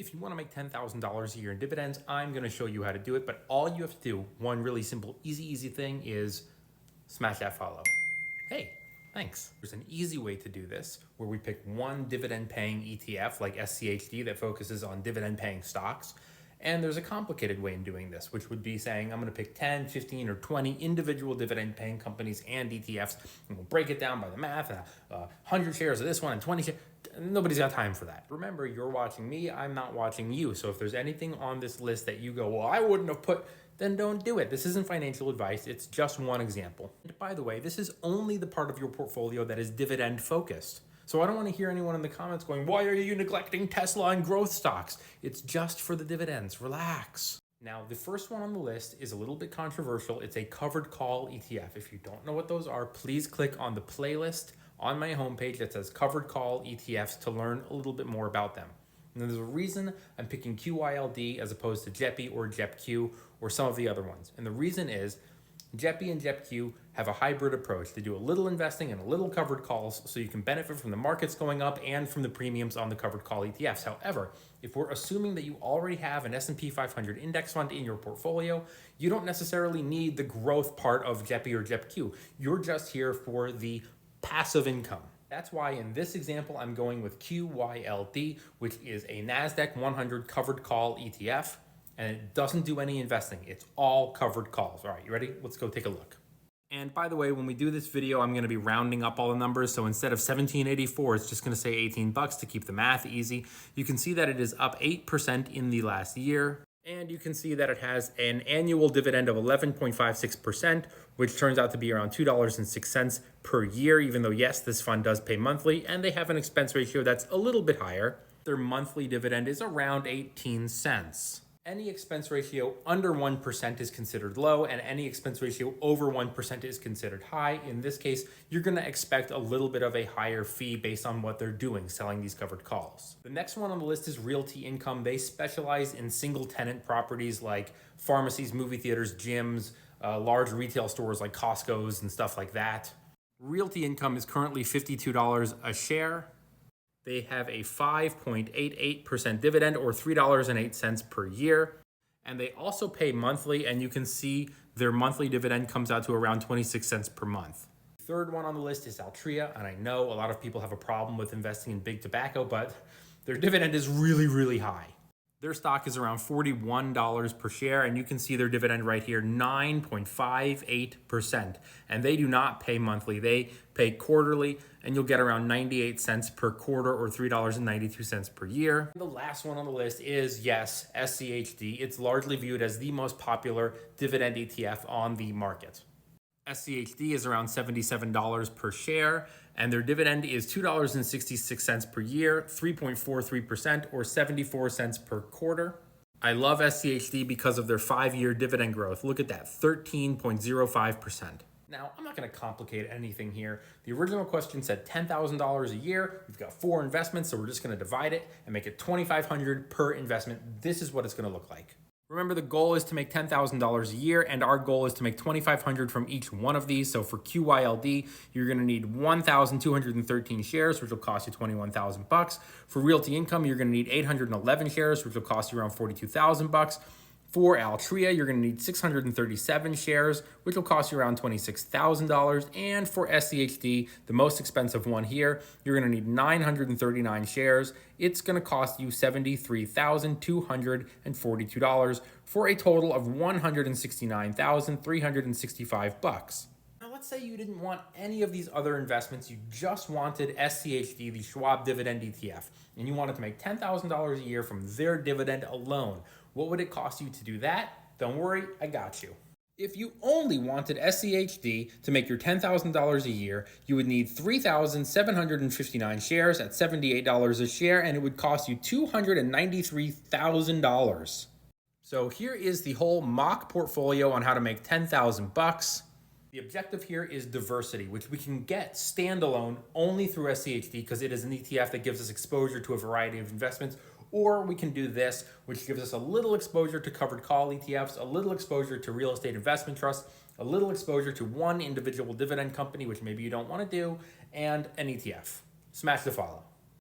If you want to make $10,000 a year in dividends, I'm going to show you how to do it. But all you have to do, one really simple, easy thing is smash that follow. Hey, thanks. There's an easy way to do this where we pick one dividend paying ETF like SCHD that focuses on dividend paying stocks. And there's a complicated way in doing this, which would be saying I'm going to pick 10, 15, or 20 individual dividend paying companies and ETFs, and we'll break it down by the math, 100 shares of this one and 20 shares. Nobody's got time for that. Remember, you're watching me, I'm not watching you. So if there's anything on this list that you go, well, I wouldn't have put, then don't do it. This isn't financial advice. It's just one example. And by the way, this is only the part of your portfolio that is dividend focused. So I don't want to hear anyone in the comments going, why are you neglecting Tesla and growth stocks? It's just for the dividends. Relax. Now, the first one on the list is a little bit controversial. It's a covered call ETF. If you don't know what those are, please click on the playlist on my homepage that says covered call ETFs to learn a little bit more about them. And there's a reason I'm picking QYLD as opposed to JEPI or JEPQ or some of the other ones. And the reason is JEPI and JEPQ have a hybrid approach. They do a little investing and a little covered calls so you can benefit from the markets going up and from the premiums on the covered call ETFs. However, if we're assuming that you already have an S&P 500 index fund in your portfolio, you don't necessarily need the growth part of JEPI or JEPQ. You're just here for the passive income. That's why in this example, I'm going with QYLD, which is a NASDAQ 100 covered call ETF. And it doesn't do any investing. It's all covered calls. All right, you ready? Let's go take a look. And by the way, when we do this video, I'm gonna be rounding up all the numbers. So instead of 1784, it's just gonna say 18 bucks to keep the math easy. You can see that it is up 8% in the last year. And you can see that it has an annual dividend of 11.56%, which turns out to be around $2.06 per year, even though yes, this fund does pay monthly, and they have an expense ratio that's a little bit higher. Their monthly dividend is around 18 cents. Any expense ratio under 1% is considered low, and any expense ratio over 1% is considered high. In this case, you're gonna expect a little bit of a higher fee based on what they're doing, selling these covered calls. The next one on the list is Realty Income. They specialize in single tenant properties like pharmacies, movie theaters, gyms, large retail stores like Costco's and stuff like that. Realty Income is currently $52 a share. They have a 5.88% dividend or $3.08 per year. And they also pay monthly, and you can see their monthly dividend comes out to around 26 cents per month. The third one on the list is Altria, and I know a lot of people have a problem with investing in big tobacco, but their dividend is really high. Their stock is around $41 per share, and you can see their dividend right here, 9.58%. And they do not pay monthly, they pay quarterly, and you'll get around 98 cents per quarter or $3.92 per year. The last one on the list is, yes, SCHD. It's largely viewed as the most popular dividend ETF on the market. SCHD is around $77 per share, and their dividend is $2.66 per year, 3.43% or 74 cents per quarter. I love SCHD because of their 5-year dividend growth. Look at that, 13.05%. Now, I'm not gonna complicate anything here. The original question said $10,000 a year. We've got 4 investments, so we're just gonna divide it and make it $2,500 per investment. This is what it's gonna look like. Remember, the goal is to make $10,000 a year, and our goal is to make $2,500 from each one of these. So for QYLD, you're gonna need 1,213 shares, which will cost you 21,000 bucks. For Realty Income, you're gonna need 811 shares, which will cost you around 42,000 bucks. For Altria, you're gonna need 637 shares, which will cost you around $26,000. And for SCHD, the most expensive one here, you're gonna need 939 shares. It's gonna cost you $73,242 for a total of $169,365 bucks. Now, let's say you didn't want any of these other investments. You just wanted SCHD, the Schwab Dividend ETF, and you wanted to make $10,000 a year from their dividend alone. What would it cost you to do that? Don't worry, I got you. If you only wanted SCHD to make your $10,000 a year, you would need 3,759 shares at $78 a share, and it would cost you $293,000. So here is the whole mock portfolio on how to make 10,000 bucks. The objective here is diversity, which we can get standalone only through SCHD because it is an ETF that gives us exposure to a variety of investments. Or we can do this, which gives us a little exposure to covered call ETFs, a little exposure to real estate investment trusts, a little exposure to one individual dividend company, which maybe you don't want to do, and an ETF. Smash the follow.